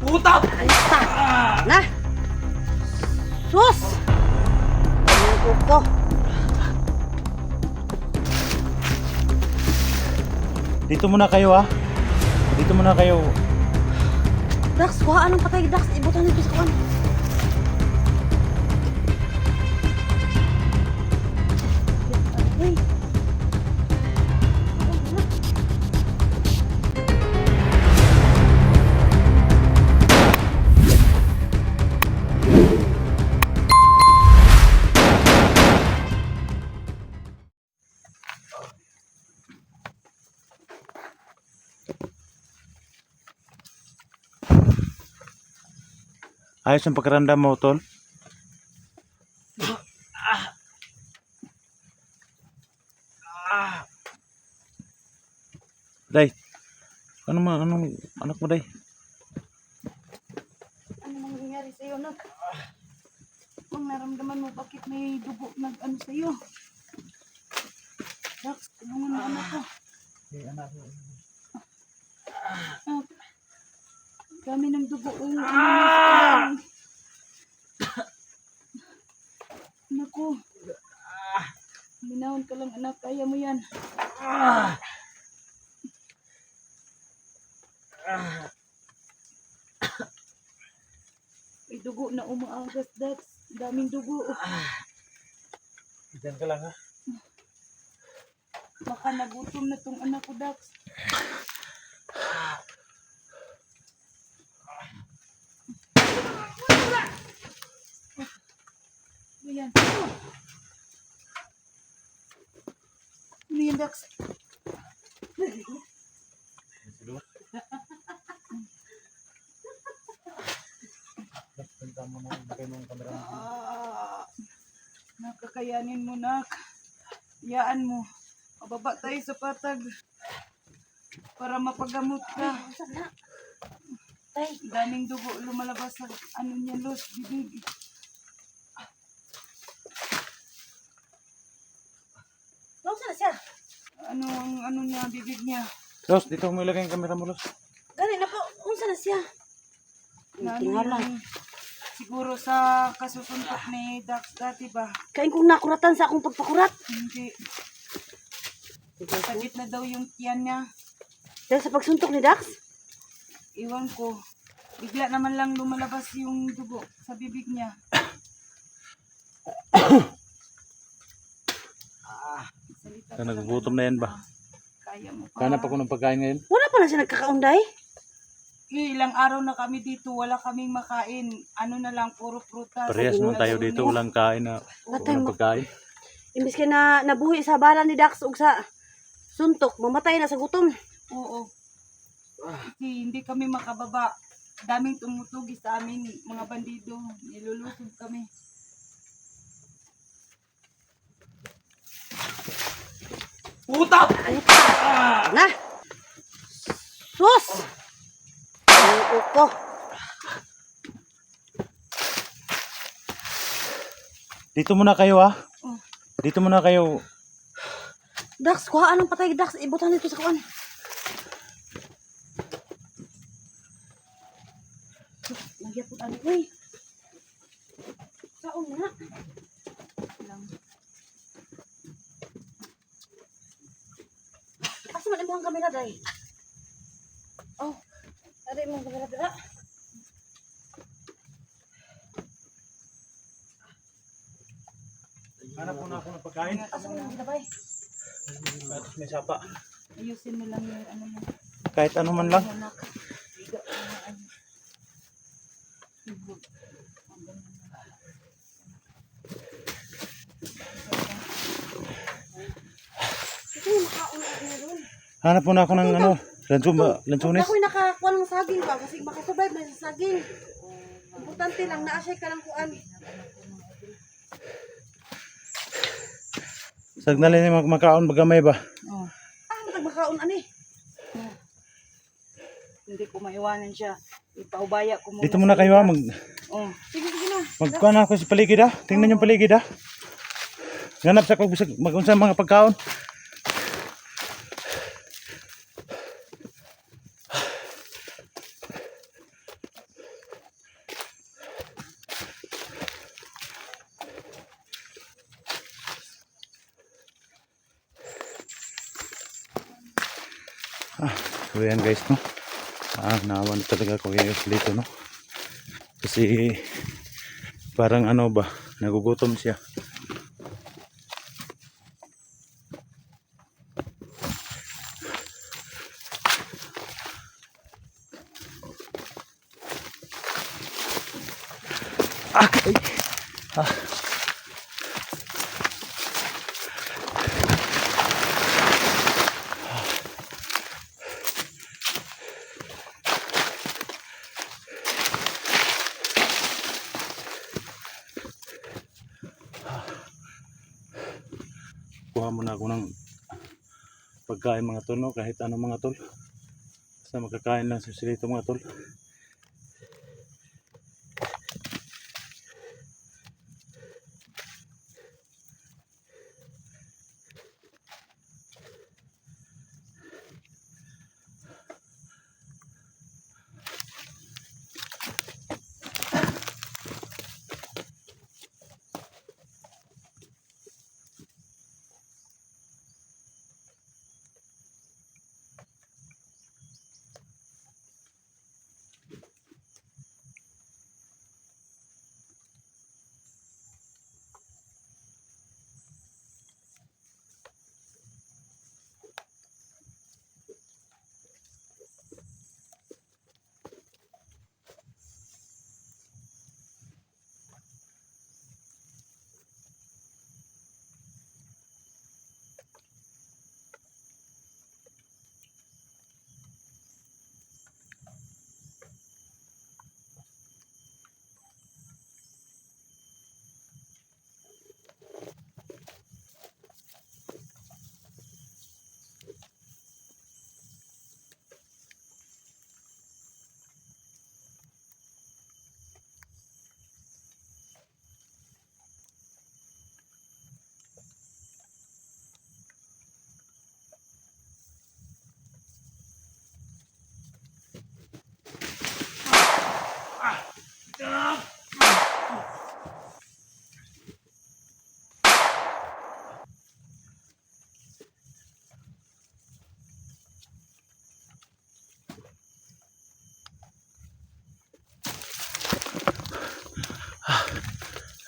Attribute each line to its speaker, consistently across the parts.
Speaker 1: Puta!
Speaker 2: Alista! Na! Sus! Ano ko?
Speaker 3: Dito muna kayo ah. Dito muna kayo.
Speaker 2: Dax, kuhaan ang patay, Dax. Ibutan nito sa kuhan. Ay.
Speaker 3: Ayos ang pakiramdam mo, tol. Day. Anong anak mo, Day?
Speaker 2: Ano nangyayari sa'yo, Nak? Kung naramdaman mo, bakit may dugo nag-ano sa'yo? Dax, tulungan mo anak ko. Ah, dami ng dugo. Anak ko. Minahon ka lang, anak. Kaya mo yan. May dugo na umaagas, Dax. Daming dugo.
Speaker 3: Diyan ka lang ha.
Speaker 2: Baka nagutom na tong anak ko, Dax. Ayan. Ano yan, Dax? Nakakayanin mo, Nak. Iyaan mo. Mababa tayo sa patag. Para mapagamot ka. Daming dugo lumalabas sa ano niya, Los, bibig. Los, na siya? Ano ang ano niya, bibig niya?
Speaker 3: Los, dito mo ilagay yung camera mo, Los.
Speaker 2: Gani na po, unsa na siya?
Speaker 1: Tingnan.
Speaker 2: Siguro sa kasusuntok ni Dax dati ba?
Speaker 1: Kain kong nakuratan sa akong pagpakurat.
Speaker 2: Hindi. Sakit na daw yung tiyan niya.
Speaker 1: Dahil sa pagsuntok ni Dax.
Speaker 2: Iwan ko. Bigla naman lang lumalabas yung dugo sa bibig niya. Salita ka
Speaker 3: Nagugutom na yan ba?
Speaker 2: Kaya mo pa.
Speaker 3: Hanap ako ng pagkain ngayon.
Speaker 1: Wala pa na siya nagkakaunday.
Speaker 2: Ilang araw na kami dito, wala kaming makain. Ano na lang, puro prutas.
Speaker 3: Parehas naman tayo dito. Walang kain na. Walang pagkain.
Speaker 1: Imbis kay na nabuhi sa bala ni Dax ug sa suntok, mamatay na sa gutom.
Speaker 2: Oo. Hindi kami makababa. Daming tumutugi sa amin, mga bandido. Nilulusog kami.
Speaker 1: Puta! Na! Sus! Ano ko?
Speaker 3: Dito muna kayo ah.
Speaker 2: Oh.
Speaker 3: Dito muna kayo.
Speaker 1: Dax, kuhaan ang patay, Dax. Ibutan nito sa kuhan. Nagya po ano, uy. Saan na?
Speaker 2: Lang.
Speaker 1: Asa man imong kamera, day? Oh, ada imong kamera dira.
Speaker 3: Hanap muna ako ng pagkain.
Speaker 1: Asa man imong gabay?
Speaker 3: Tapos may sapa.
Speaker 2: Ayusin mo lang yung ano mo.
Speaker 3: Kahit ano man lang.
Speaker 2: Anak. Higa mo na ano. Hibog. Hanggang na.
Speaker 1: Ito yung makauna na doon.
Speaker 3: Hanap muna ako ng ano. Lansunis.
Speaker 1: Ako'y nakakuha ng saging ba? Kasi makasurvive na sa saging. Importante lang, naasay ka lang kuan.
Speaker 3: Sagnalin ni makaon bagamay ba?
Speaker 2: Oh.
Speaker 1: Magmakaon ani.
Speaker 2: Hindi ko maiwanan siya. Ipaubaya ko muna.
Speaker 3: Dito muna kayo ah.
Speaker 2: Oh.
Speaker 1: Sige, sige na.
Speaker 3: Magkuha na ako sa paligid ah. Tingnan yung paligid ah. Ganap sa kung mag-unsa mga pagkaon. So yan guys, no. Naawa na talaga ako kay Oslito, no. Kasi parang ano ba, nagugutom siya. Ay. Kuha muna ako ng pagkain mga tol, no? Kahit ano mga tol. Basta makakain lang sa Oslito mga tol.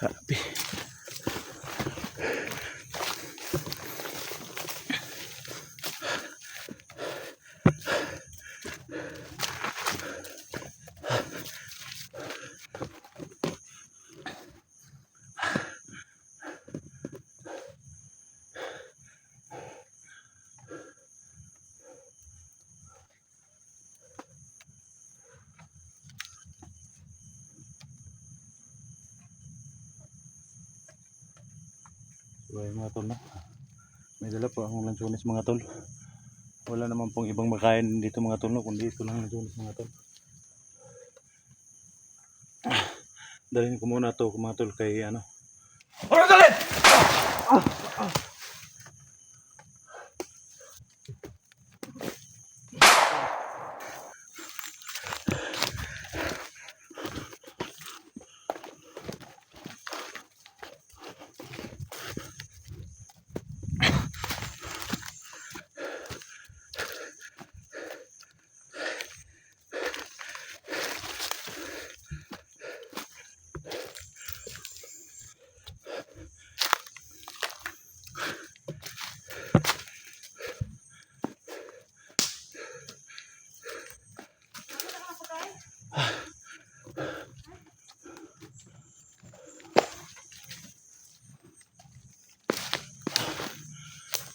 Speaker 3: Happy. So ayun mga tol, no? May dala po akong lansunis mga tol. Wala naman pong ibang makain dito mga tol, no? Kundi ito lang lansunis mga tol. Dalhin ko muna to mga tol kay ano. Ano dalhin?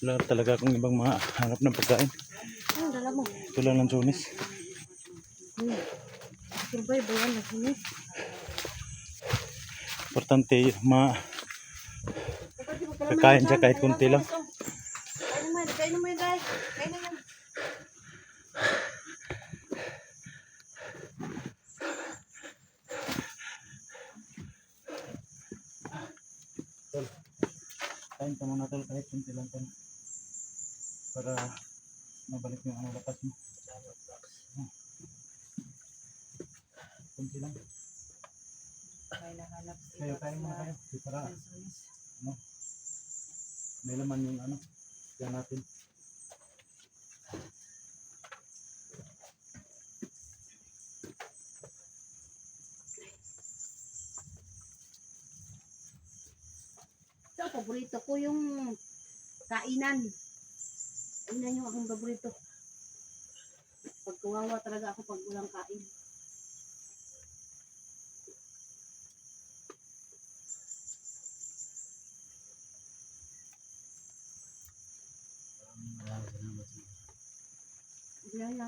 Speaker 3: Wala talaga akong ibang mahanap ng pagkain.
Speaker 1: Ano dala mo?
Speaker 3: Ito lang lansunis.
Speaker 1: Surbay ba yan na sini?
Speaker 3: Importante kakain siya kahit kunti lang.
Speaker 1: Kain mo yun, dahil. Kain na yan.
Speaker 3: Kain ka muna tol kahit kunti lang tol. Para mabalik yung ano lakas mo. Kunti lang.
Speaker 2: Nahanap
Speaker 3: Kain muna kayo. Para ano, may laman yung ano, yan natin.
Speaker 1: paborito ko yung kainan. Kainan yung akong paborito. Pag kawawa talaga ako pag walang kain. Yan.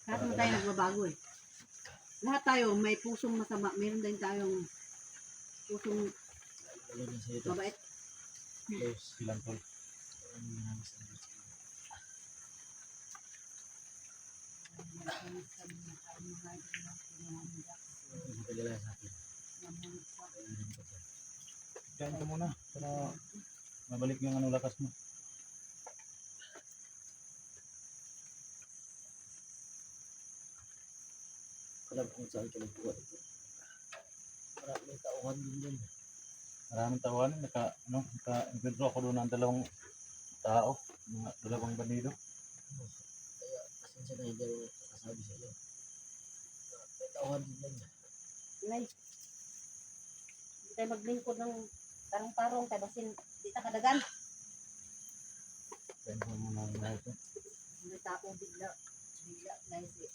Speaker 1: Lahat mo tayo nagbabago eh. Lahat tayo may pusong masama. Meron din tayong pusong mabait.
Speaker 3: Ilang tol. Kain ka muna para mabalik yung ano lakas mo.
Speaker 4: Alam kung saan ka nagbuwa ito. Maraming tauhan din din.
Speaker 3: Maraming tawanan, naka-withdraw ako doon ng 2 tao, mga 2 bandido.
Speaker 4: Kaya pasensya na hindi ako nakasabi sa iyo. May tauhan din din.
Speaker 1: Nay. Hindi tayo maglingkod ng tarong-tarong. Kaya basin di ta kadagan.
Speaker 3: Kaya mo muna mga ito.
Speaker 1: May tao bigla. Bigla guys eh.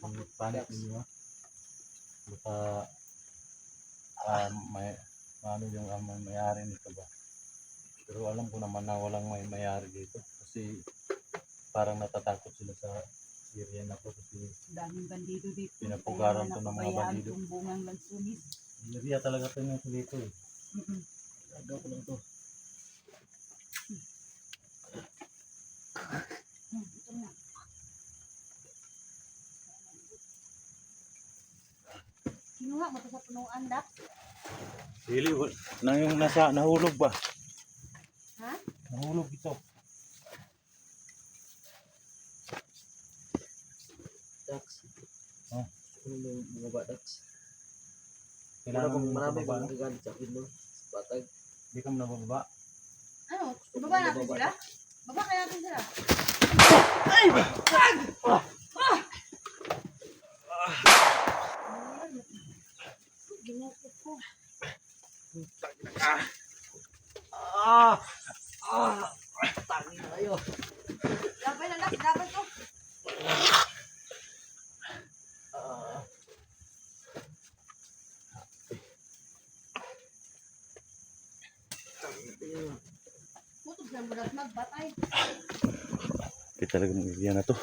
Speaker 3: Ang panic ninyo. Baka may ano yung may-ari nito ba. Pero alam ko naman na walang may-ari dito. Kasi parang natatakot sila sa area na to kasi
Speaker 2: Daming bandido dito.
Speaker 3: pinapugaran
Speaker 2: Kaya
Speaker 3: to ng mga
Speaker 2: napabayaan
Speaker 3: bandido.
Speaker 2: tong bungang lansunis.
Speaker 3: area talaga to yung dito eh.
Speaker 4: Agaw ko lang to.
Speaker 1: Ito na. Kinuha mo to sa punong andak.
Speaker 3: Dili, na yung nahulog ba?
Speaker 1: Ha?
Speaker 3: Nahulog ito.
Speaker 4: Dax.
Speaker 3: Oh.
Speaker 4: Ano yung bumaba, Dax?
Speaker 3: Kailangan mo
Speaker 4: Marami
Speaker 3: mababa,
Speaker 4: kong
Speaker 3: no?
Speaker 4: nagagalit sa akin, no? Sa patag.
Speaker 3: Hindi ka mo nababa.
Speaker 1: Ano? Baba natin sila? Baba kaya natin sila? Ginukit ko.
Speaker 4: Tangi na kayo.
Speaker 1: Laban na nak, laban to. Putog na mo magbatay.
Speaker 3: Hindi talaga mong area na to.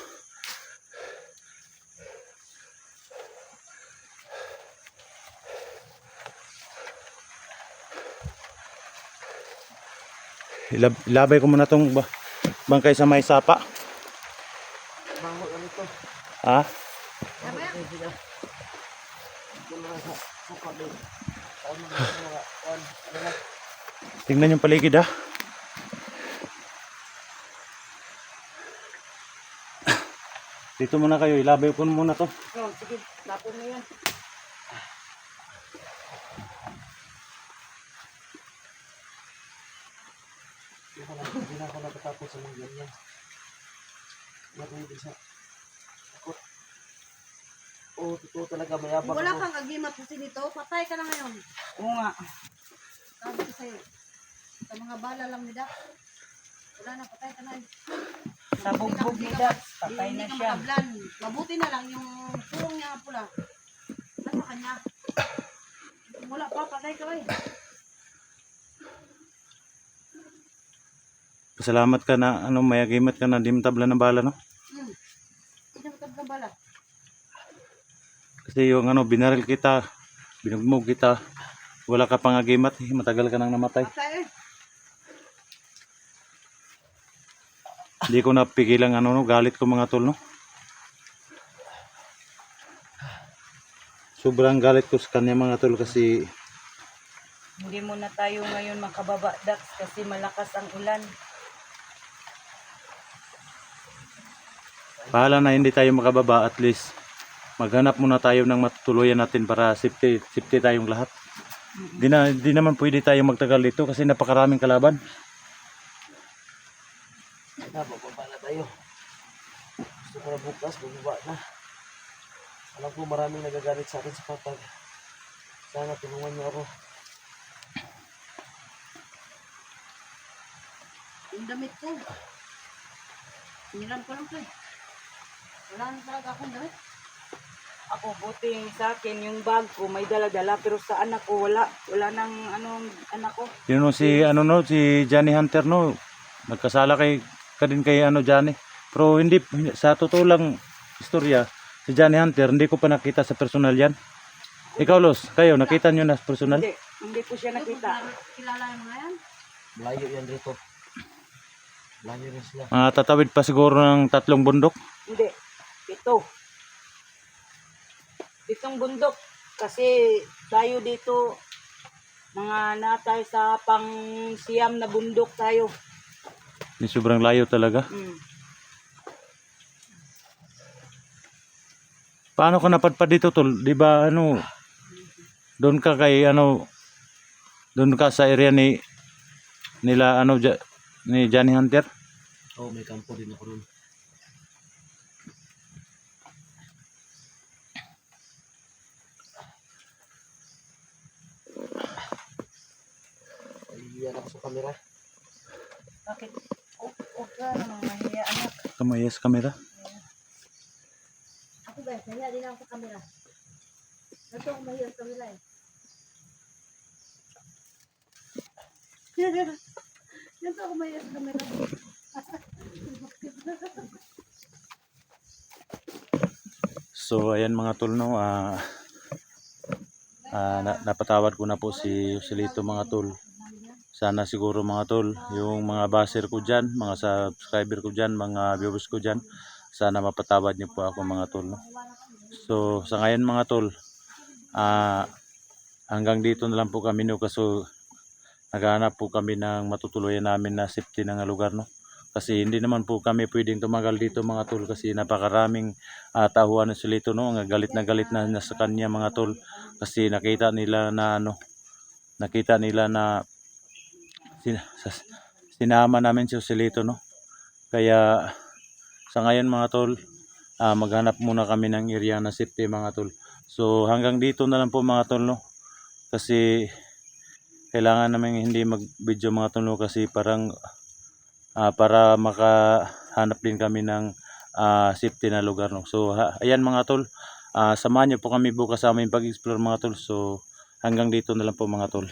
Speaker 3: Ilabay ko muna tong bangkay sa may sapa.
Speaker 4: Bango ano to?
Speaker 3: Ha?
Speaker 1: Laban na.
Speaker 4: Ay, sila. Ito na sa sapa doon. Ano na mga kuwan? Ano na?
Speaker 3: Tingnan yung paligid ha. Dito muna kayo, ilabay ko muna to.
Speaker 1: Oh, sige, lapon mo yan.
Speaker 4: Hindi na ako natatapos sa mga ganyan. Matindi sa ako. Oo, totoo talaga mayabang
Speaker 1: Kung wala
Speaker 4: ako.
Speaker 1: kang agimat kasi nito, patay ka na ngayon.
Speaker 2: Oo nga.
Speaker 1: Sabi ko sa'yo. Sa mga bala lang ni Dak. Wala na, patay ka na.
Speaker 2: Sa bugbog ni Dax, patay
Speaker 1: Hindi
Speaker 2: na
Speaker 1: ka
Speaker 2: siya.
Speaker 1: makablan. Mabuti na lang yung pulong niya nga pula. Nasa kanya. Kung wala pa, patay ka eh.
Speaker 3: Salamat ka na, may agimat ka na, di mo tabla ng bala, no?
Speaker 1: Hindi na matabla bala.
Speaker 3: Kasi yung binaril kita, binugmog kita, wala ka pang agimat, matagal ka nang namatay.
Speaker 1: Patay eh.
Speaker 3: Hindi ko napigilan galit ko mga tol, no? Sobrang galit ko sa kanya mga tol kasi
Speaker 2: Hindi muna tayo ngayon makababa, Dax, kasi malakas ang ulan.
Speaker 3: pahala na hindi tayo makababa, at least maghanap muna tayo ng matutuluyan natin para safety tayong lahat. Di naman pwede tayo magtagal dito kasi napakaraming kalaban.
Speaker 4: Bababa na tayo. Gusto ko na bukas, bababa na. Alam ko maraming nagagalit sa atin sa patag. Sa Sana tulungan niyo ako.
Speaker 1: Yung damit ko. Hiniram ko lang ko eh. Wala na talaga akong damit.
Speaker 2: Ako, buti sa akin, yung bag ko may dala-dala, pero sa anak ko, wala. Wala nang anong anak ko.
Speaker 3: Yun no, si ano no, si Johnny Hunter no. Nagkasala ka din kay ano Johnny. Pero hindi sa totoo lang istorya, si Johnny Hunter hindi ko pa nakita sa personal yan. Ikaw Los, kayo nakita niyo na sa personal?
Speaker 2: Hindi ko siya nakita.
Speaker 1: Kilala yung mga yan.
Speaker 4: Malayo yan rito. Malayo rin sila.
Speaker 3: Tatawid pa siguro ng 3 bundok.
Speaker 2: Hindi. Ito. Itong bundok. Kasi tayo dito, mga natay sa pang-siyam na bundok tayo.
Speaker 3: Ni sobrang layo talaga. Paano ka napadpad dito tol? 'Di ba ano? Doon ka kay ano? Doon ka sa area ni nila ano ni Johnny Hunter?
Speaker 4: Oh, may kampo din ako ron. Iyan ako sa camera.
Speaker 2: Bakit? Huwag ka naman mahiya, anak.
Speaker 3: Kamaya sa kamera.
Speaker 1: Ako ba, nahiya din ako sa camera. Nato ako mahiya sa camera eh. Nato ako mahiya sa camera.
Speaker 3: So ayan mga tol no, napatawad ko na po si Joselito mga tol. Sana siguro mga tol, yung mga baser ko dyan, mga subscriber ko dyan, mga viewers ko dyan, sana mapatawad niyo po ako mga tol no. So sa ngayon mga tol, hanggang dito na lang po kami no, kasi naghahanap po kami ng matutuluyan namin na safety ng lugar no. Kasi hindi naman po kami pwedeng tumagal dito mga tol kasi napakaraming tahuan ng Joselito no, ang galit na sa kanya mga tol kasi nakita nila na sinama namin si Joselito no. Kaya sa ngayon mga tol, maghanap muna kami ng area na safety mga tol. So hanggang dito na lang po mga tol no. Kasi kailangan namin hindi mag-video mga tol no, kasi parang para makahanap din kami ng safety na lugar no. So ayan mga tol, samahan niyo po kami bukas sa aming pag-explore mga tol. So hanggang dito na lang po mga tol.